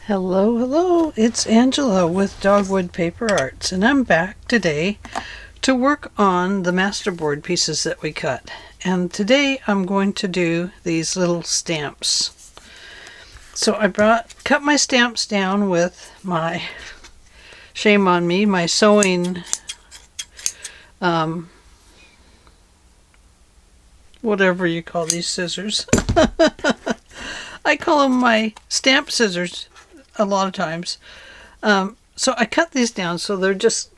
Hello, hello, it's Angela with Dogwood Paper Arts, and I'm back today to work on the masterboard pieces that we cut. And today I'm going to do these little stamps. So I cut my stamps down with my, shame on me, my sewing, whatever you call these scissors. I call them my stamp scissors a lot of times. So I cut these down so they're just,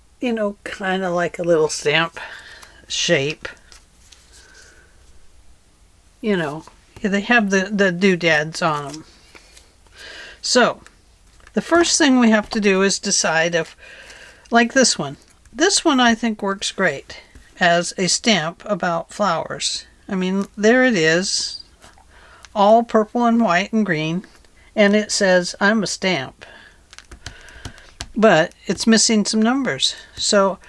kind of like a little stamp shape. They have the doodads on them. So the first thing we have to do is decide if, like this one. This one I think works great as a stamp about flowers. I mean, there it is, all purple and white and green. And it says, I'm a stamp. But it's missing some numbers. So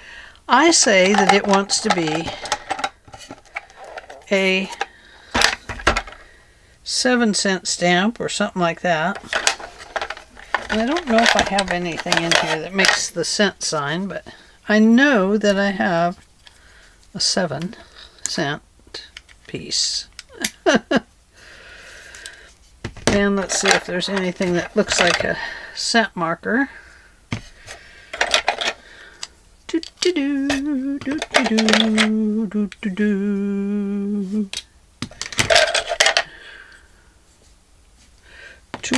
I say that it wants to be a 7-cent stamp or something like that. And I don't know if I have anything in here that makes the cent sign, but I know that I have a 7-cent piece. And let's see if there's anything that looks like a cent marker. To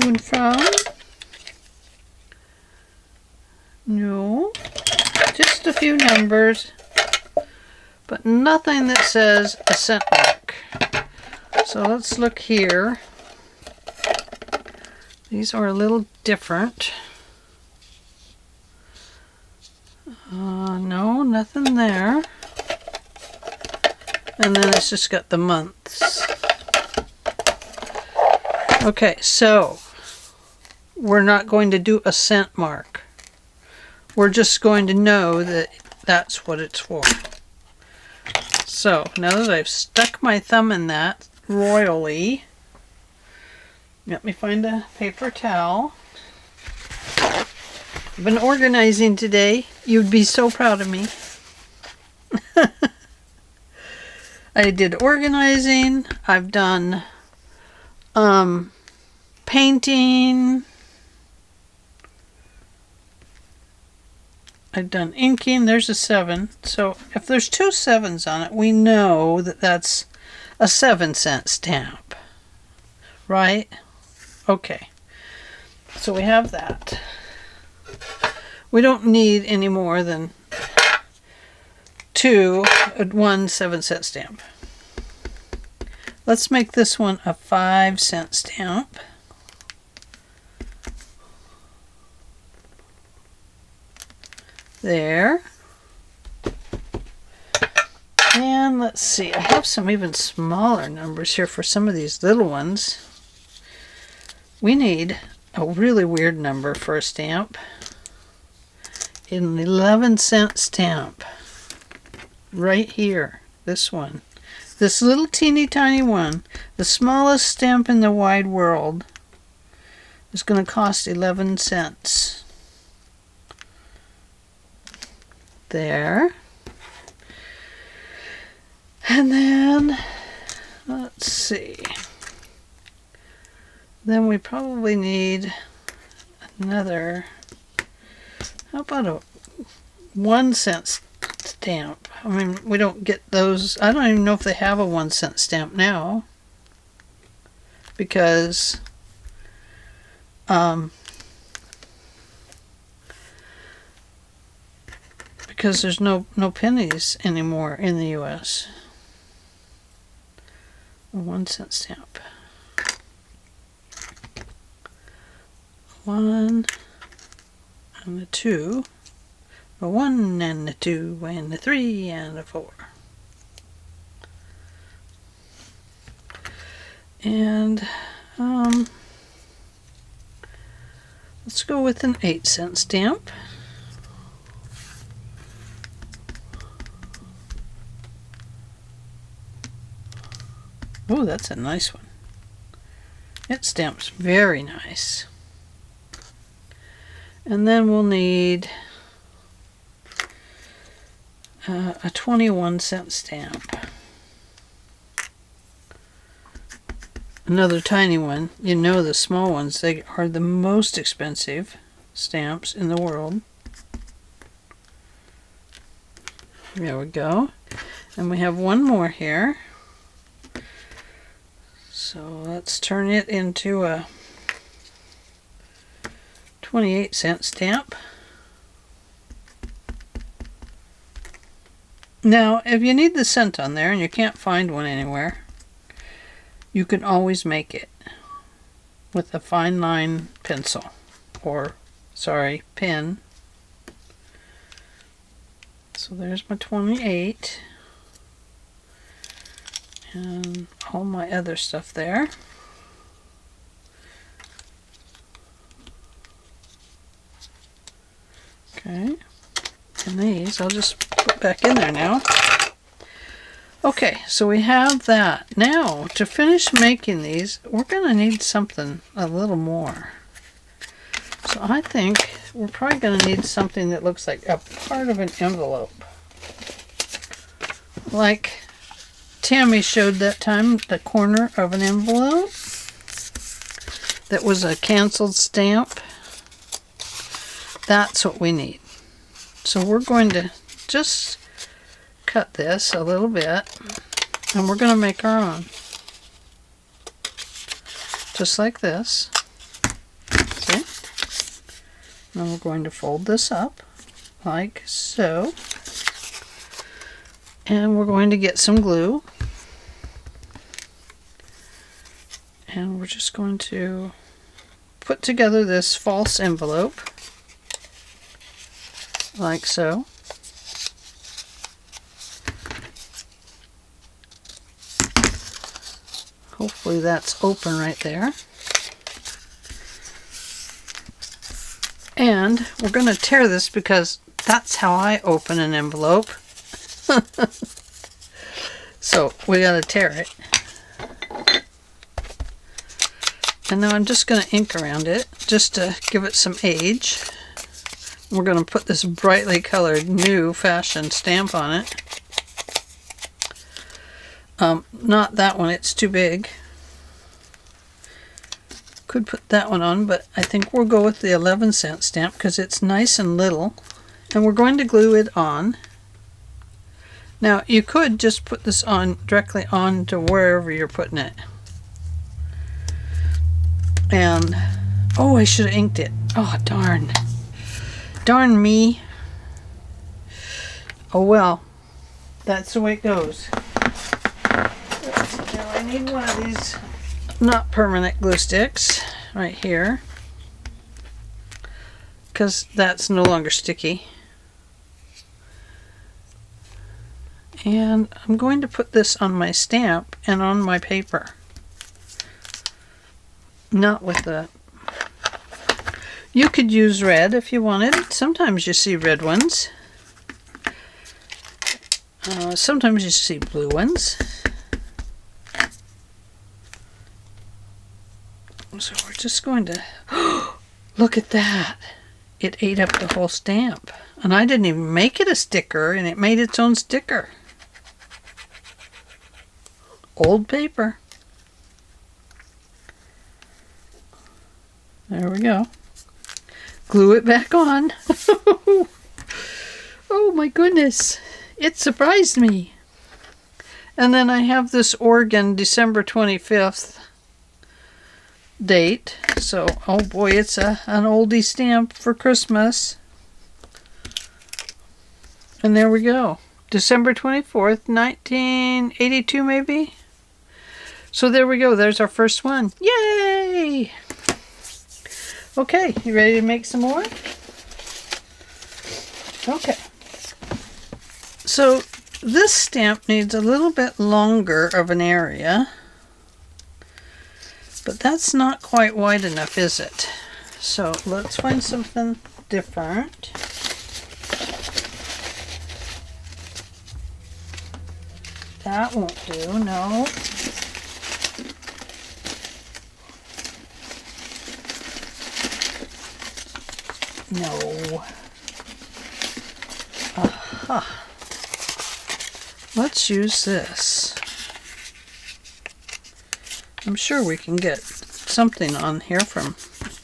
and from. No. Just a few numbers. But nothing that says a cent mark. So let's look here. These are a little different. No, nothing there. And then it's just got the months. Okay, so we're not going to do a cent mark. We're just going to know that that's what it's for. So now that I've stuck my thumb in that royally, let me find a paper towel. I've been organizing today. You'd be so proud of me. I did organizing. I've done painting. I've done inking. There's a 7. So if there's 2 7s on it, we know that that's a 7-cent stamp. Right? Okay, so we have that. We don't need any more than 1 7-cent stamp. Let's make this one a 5-cent stamp. There. And let's see, I have some even smaller numbers here for some of these little ones. We need a really weird number for a stamp. An 11-cent stamp. Right here. This one. This little teeny tiny one. The smallest stamp in the wide world is going to cost 11 cents. There. And then, let's see. Then we probably need another, how about a 1-cent stamp? I mean, we don't get those. I don't even know if they have a 1-cent stamp now. Because there's no pennies anymore in the US. A 1-cent stamp. 1 and a 2, a 1 and a 2 and a 3 and a 4. And let's go with an 8-cent stamp. Oh, that's a nice one. It stamps very nice. And then we'll need a 21-cent stamp. Another tiny one. You know the small ones, they are the most expensive stamps in the world. There we go. And we have one more here. So let's turn it into a 28-cent stamp. Now, if you need the cent on there and you can't find one anywhere, you can always make it with a fine line pencil, or, sorry, pen. So there's my 28 and all my other stuff there. Okay, and these I'll just put back in there now. Okay, so we have that. Now, to finish making these, we're going to need something a little more. So I think we're probably going to need something that looks like a part of an envelope. Like Tammy showed that time, the corner of an envelope that was a canceled stamp. That's what we need. So we're going to just cut this a little bit, and we're going to make our own. Just like this. See? Then we're going to fold this up like so. And we're going to get some glue. And we're just going to put together this false envelope like so. Hopefully that's open right there. And we're going to tear this because that's how I open an envelope. So we got to tear it. And now I'm just going to ink around it just to give it some age. We're going to put this brightly colored new fashion stamp on it. Not that one, it's too big. Could put that one on, but I think we'll go with the 11-cent stamp because it's nice and little. And we're going to glue it on. Now, you could just put this on directly on to wherever you're putting it. And, oh, I should have inked it. Oh, darn. Darn me. Oh, well. That's the way it goes. Now, I need one of these not permanent glue sticks right here, because that's no longer sticky. And I'm going to put this on my stamp and on my paper. Not with the... You could use red if you wanted. Sometimes you see red ones. Sometimes you see blue ones. So we're just going to... Look at that! It ate up the whole stamp. And I didn't even make it a sticker, and it made its own sticker. Old paper. There we go. Glue it back on. Oh my goodness. It surprised me. And then I have this Oregon December 25th date. So, oh boy, it's an oldie stamp for Christmas. And there we go. December 24th, 1982 maybe? So there we go. There's our first one. Yay! Okay, you ready to make some more? Okay. So this stamp needs a little bit longer of an area, but that's not quite wide enough, is it? So let's find something different. That won't do, no. No. Aha. Let's use this. I'm sure we can get something on here from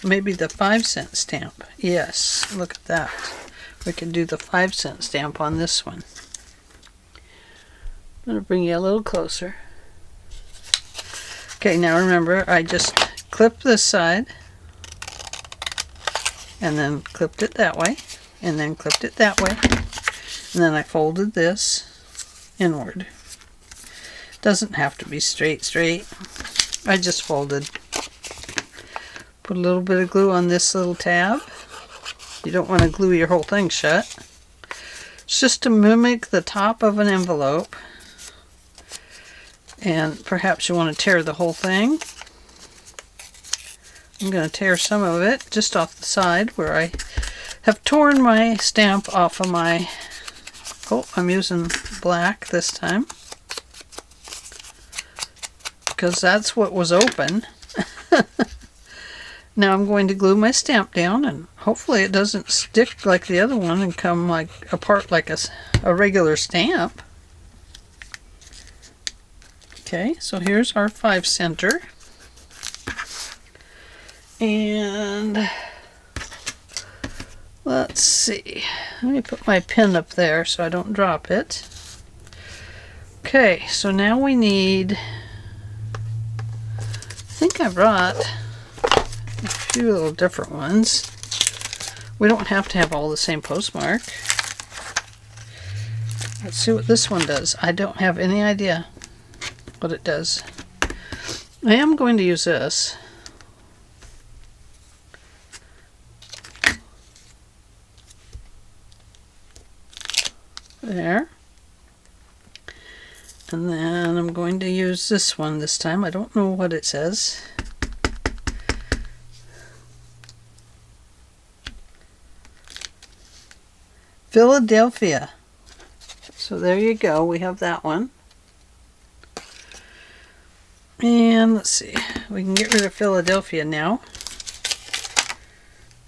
maybe the 5-cent stamp. Yes, look at that. We can do the 5-cent stamp on this one. I'm going to bring you a little closer. Okay, now remember, I just clipped this side, and then clipped it that way, and then clipped it that way, and then I folded this inward. Doesn't have to be straight. I just folded. Put a little bit of glue on this little tab. You don't want to glue your whole thing shut. It's just to mimic the top of an envelope. And perhaps you want to tear the whole thing. I'm going to tear some of it just off the side where I have torn my stamp off of my... Oh, I'm using black this time, because that's what was open. Now I'm going to glue my stamp down, and hopefully it doesn't stick like the other one and come like apart like a regular stamp. Okay, so here's our 5-center. And let's see. Let me put my pen up there so I don't drop it. Okay, so now we need... I think I brought a few little different ones. We don't have to have all the same postmark. Let's see what this one does. I don't have any idea what it does. I am going to use this. There. And then I'm going to use this one this time. I don't know what it says. Philadelphia. So there you go. We have that one. And let's see. We can get rid of Philadelphia now.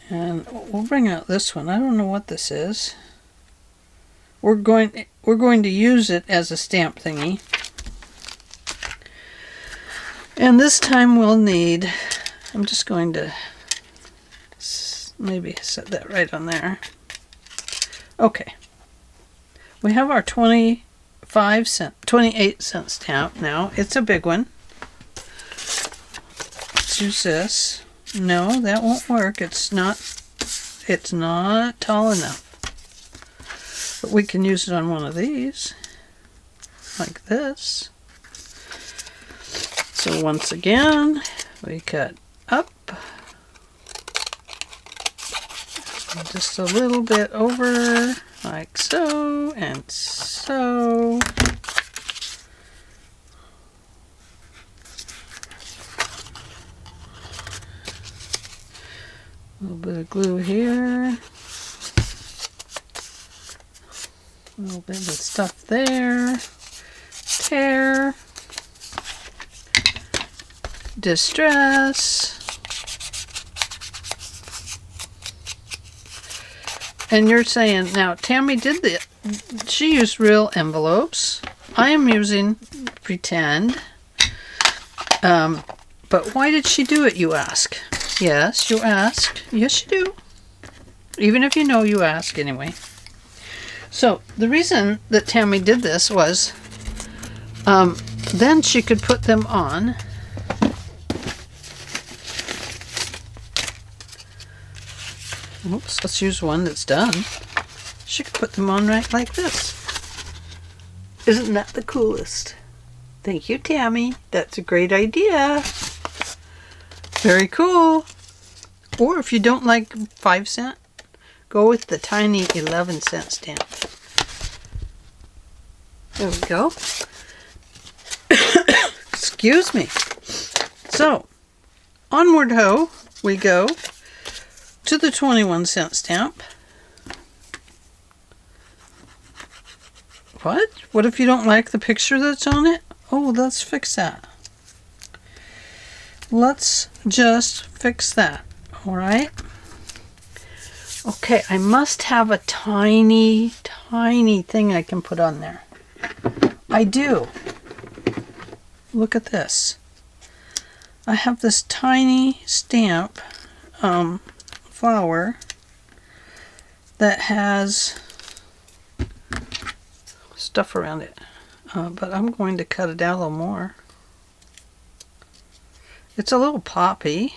And we'll bring out this one. I don't know what this is. We're going to use it as a stamp thingy. And this time we'll need, I'm just going to maybe set that right on there. Okay. We have our 28-cent stamp now. It's a big one. Let's use this. No, that won't work. It's not tall enough. But we can use it on one of these, like this. So once again, we cut up, just a little bit over, like so, and so. A little bit of glue here. A little bit of stuff there. Tear. Distress. And you're saying, now Tammy did this. She used real envelopes. I am using pretend. But why did she do it, you ask? Yes, you ask. Yes, you do. Even if you know, you ask anyway. So the reason that Tammy did this was then she could put them on. Oops, let's use one that's done. She could put them on right like this. Isn't that the coolest? Thank you, Tammy. That's a great idea. Very cool. Or if you don't like 5-cent, go with the tiny 11-cent stamp. There we go. Excuse me. So, onward ho, we go to the 21-cent stamp. What? What if you don't like the picture that's on it? Oh, let's fix that. Let's just fix that. Alright. Okay, I must have a tiny, tiny thing I can put on there. I do. Look at this. I have this tiny stamp flower that has stuff around it. But I'm going to cut it out a little more. It's a little poppy.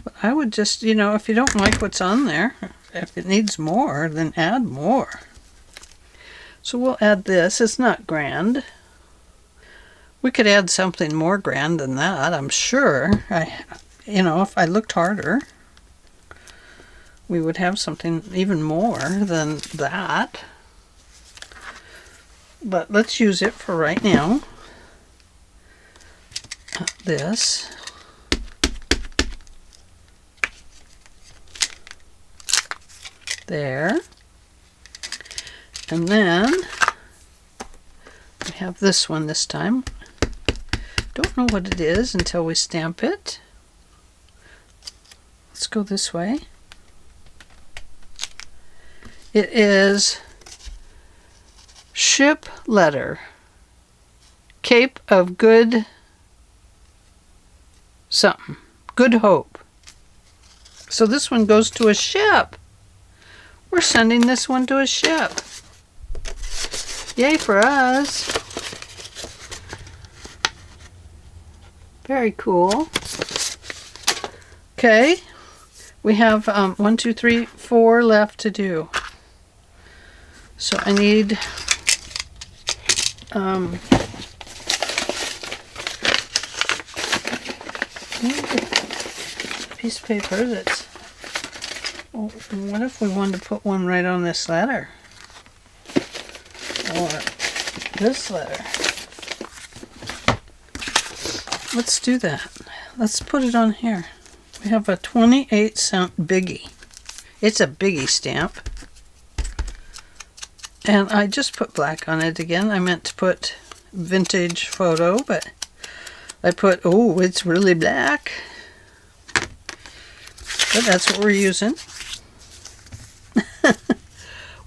But I would just, you know, if you don't like what's on there, if it needs more, then add more. So we'll add this. It's not grand. We could add something more grand than that, I'm sure. You know, if I looked harder, we would have something even more than that. But let's use it for right now. This. There. And then we have this one this time. Don't know what it is until we stamp it. Let's go this way. It is ship letter. Cape of Good something. Good Hope. So this one goes to a ship. We're sending this one to a ship. Yay for us. Very cool. Okay. We have 1, 2, 3, 4 left to do. So I need a piece of paper that's, oh, what if we wanted to put one right on this letter? Or this letter? Let's do that. Let's put it on here. We have a 28-cent biggie. It's a biggie stamp. And I just put black on it again. I meant to put vintage photo, but I put, oh, it's really black. But that's what we're using.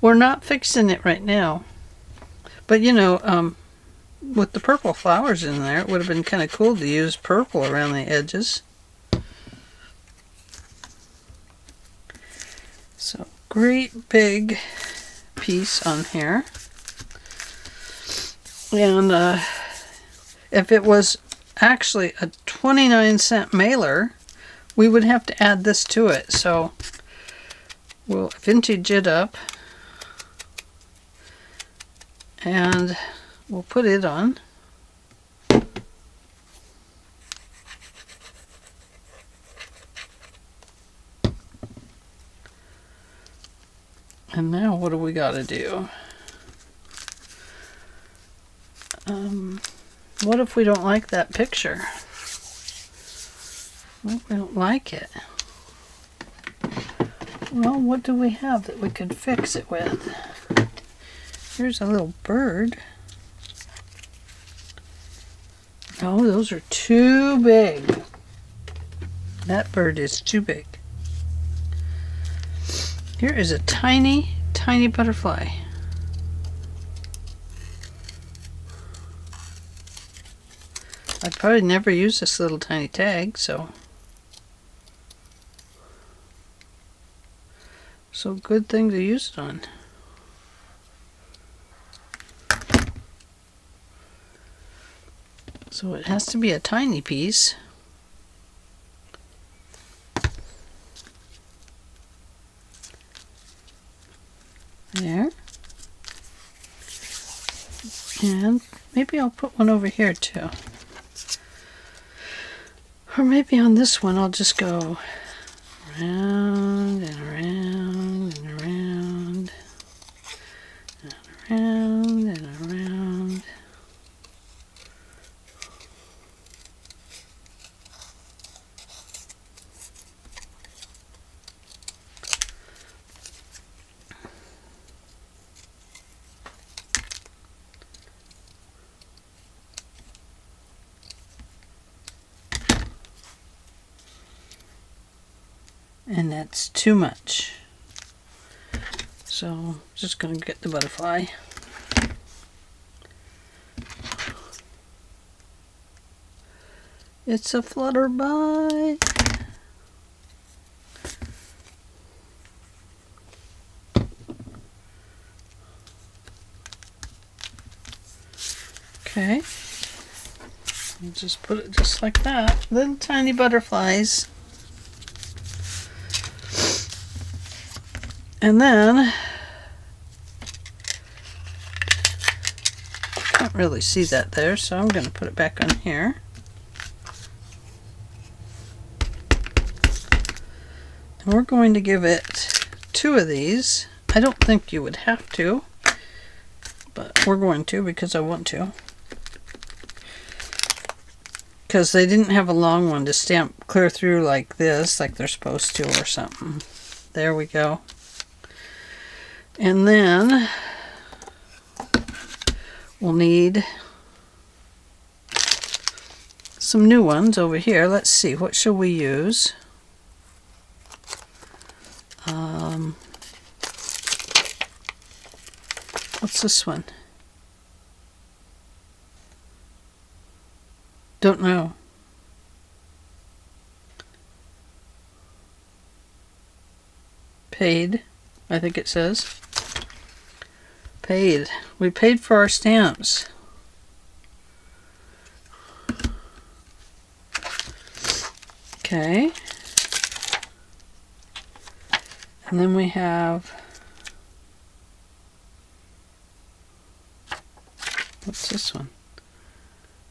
We're not fixing it right now. But you know, with the purple flowers in there, it would have been kind of cool to use purple around the edges. So, great big piece on here. And if it was actually a 29-cent mailer, we would have to add this to it. So we'll vintage it up and we'll put it on. And now what do we got to do? What if we don't like that picture? What if we don't like it? Well, what do we have that we could fix it with? Here's a little bird. Oh, those are too big. That bird is too big. Here is a tiny, tiny butterfly. I'd probably never use this little tiny tag, so good thing to use it on. So it has to be a tiny piece. There. And maybe I'll put one over here too. Or maybe on this one I'll just go around and around and around and around and around. and that's too much. So just going to get the butterfly. It's a flutterby. Okay. And just put it just like that. Little tiny butterflies. And then can't really see that there, so I'm going to put it back on here. And we're going to give it 2 of these. I don't think you would have to, but we're going to because I want to. Because they didn't have a long one to stamp clear through like this, like they're supposed to or something. There we go. And then we'll need some new ones over here. Let's see, what shall we use? What's this one? Don't know. Paid, I think it says. Paid. We paid for our stamps. Okay. And then we have, what's this one?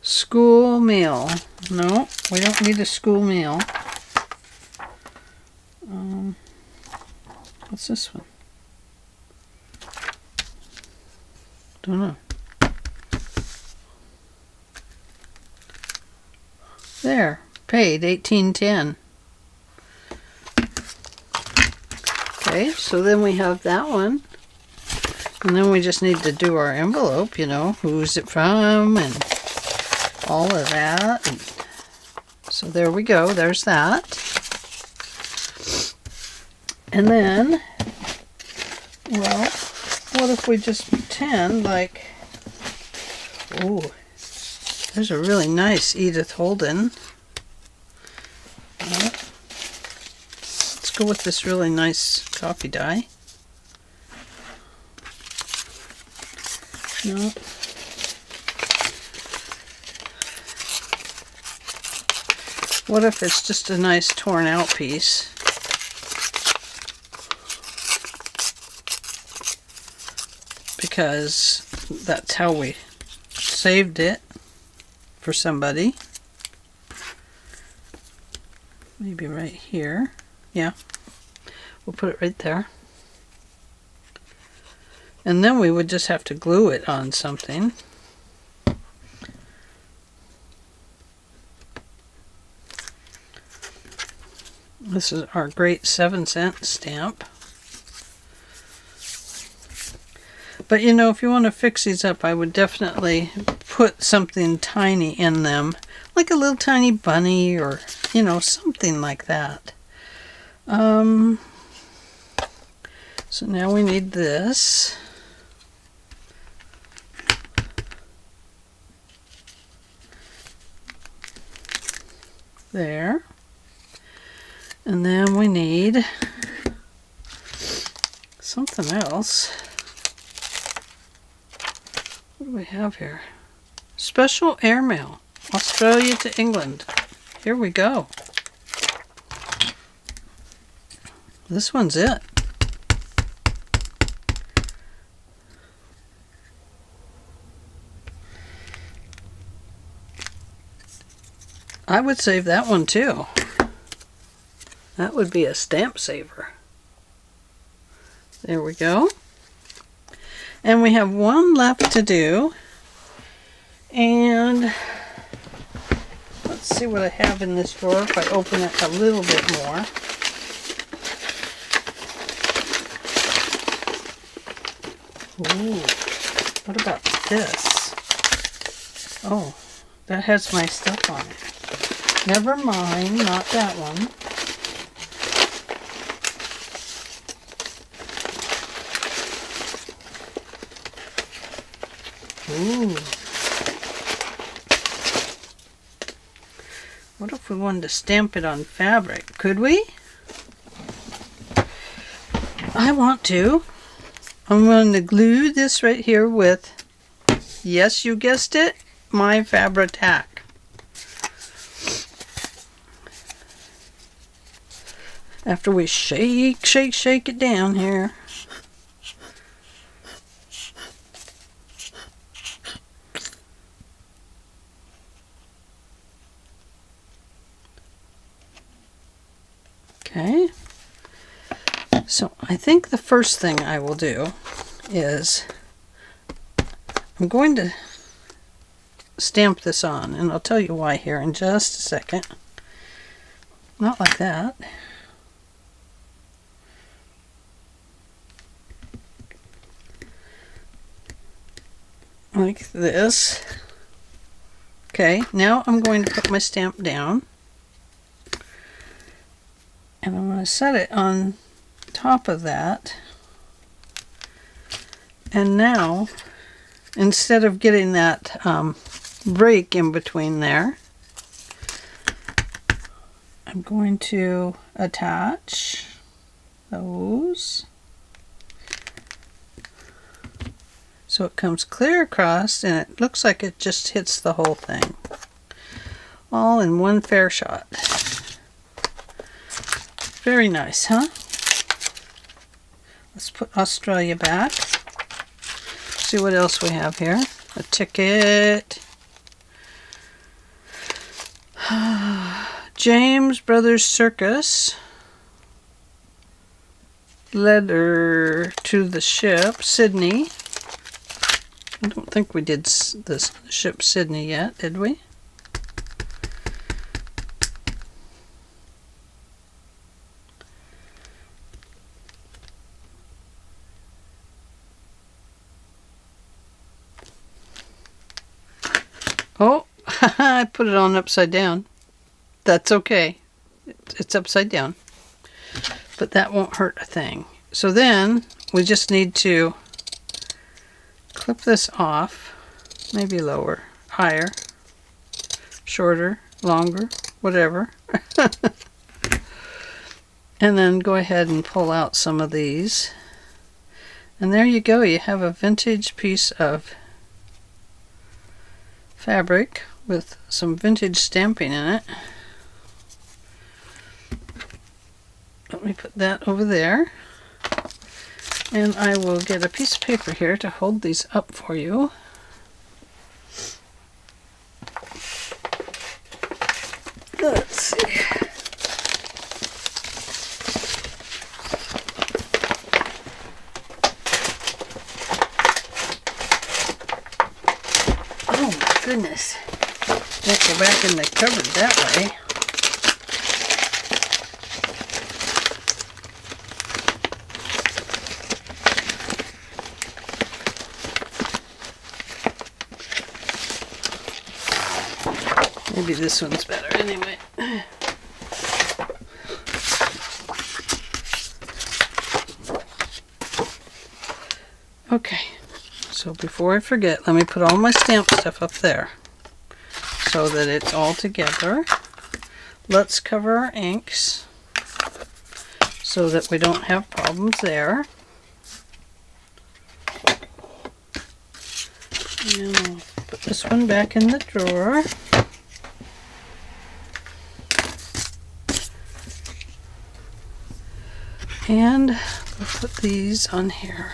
School meal. No, we don't need a school meal. What's this one? Don't know. There, paid $18.10. Okay, so then we have that one. And then we just need to do our envelope, you know, who's it from and all of that. And so there we go, there's that. And then, well, what if we just pretend like, oh, there's a really nice Edith Holden. Let's go with this really nice coffee dye. No. What if it's just a nice torn out piece? Because that's how we saved it for somebody. Maybe right here. Yeah. We'll put it right there. And then we would just have to glue it on something. This is our great 7-cent stamp. But you know, if you want to fix these up, I would definitely put something tiny in them. Like a little tiny bunny or, you know, something like that. So now we need this. There. And then we need something else. What do we have here? Special airmail. Australia to England. Here we go. This one's it. I would save that one too. That would be a stamp saver. There we go. And we have one left to do. And let's see what I have in this drawer if I open it a little bit more. Ooh, what about this? Oh, that has my stuff on it. Never mind, not that one. What if we wanted to stamp it on fabric? Could we? I want to. I'm going to glue this right here with, yes, you guessed it, my Fabri-Tac. After we shake it down here. Okay. So I think the first thing I will do is I'm going to stamp this on, and I'll tell you why here in just a second. Not like that. Like this. Okay, now I'm going to put my stamp down, and I'm going to set it on top of that. And now, instead of getting that break in between there, I'm going to attach those so it comes clear across, and it looks like it just hits the whole thing all in one fair shot. Very nice, huh? Let's put Australia back. See what else we have here. A ticket. James Brothers Circus. Letter to the ship, Sydney. I don't think we did this ship Sydney yet, did we? Oh, I put it on upside down. That's okay. It's upside down. But that won't hurt a thing. So then we just need to clip this off. Maybe lower, higher, shorter, longer, whatever. And then go ahead and pull out some of these. And there you go. You have a vintage piece of fabric with some vintage stamping in it. Let me put that over there, and I will get a piece of paper here to hold these up for you. Let's see. Oh my goodness. Can't go back in the cupboard that way. Maybe this one's better anyway. Okay, so before I forget, let me put all my stamp stuff up there so that it's all together. Let's cover our inks so that we don't have problems there. And I'll put this one back in the drawer. And we'll put these on here.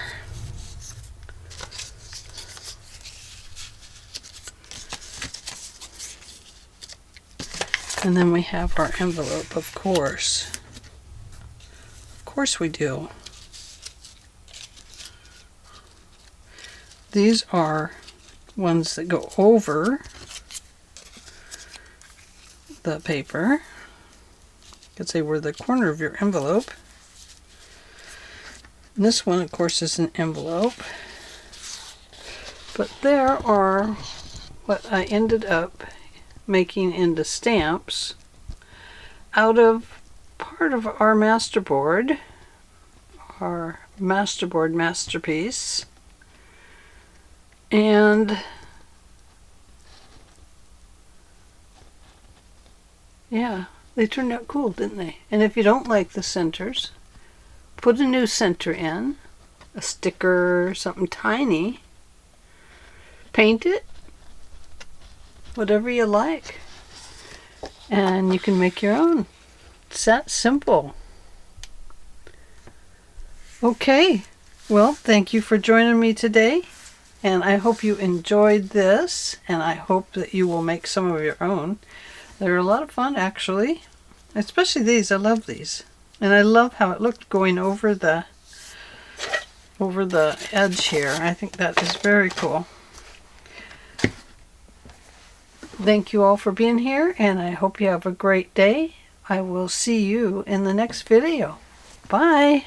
And then we have our envelope, of course. Of course we do. These are ones that go over the paper. You could say we're the corner of your envelope. And this one, of course, is an envelope. But there are what I ended up making into stamps out of part of our Masterboard masterpiece. And Yeah, they turned out cool, didn't they? And if you don't like the centers, put a new center in, a sticker, something tiny, paint it, whatever you like, and you can make your own. It's that simple. Okay, well, thank you for joining me today, and I hope you enjoyed this, and I hope that you will make some of your own. They're a lot of fun, actually, especially these. I love these, and I love how it looked going over the edge here. I think that is very cool. Thank you all for being here, and I hope you have a great day. I will see you in the next video. Bye!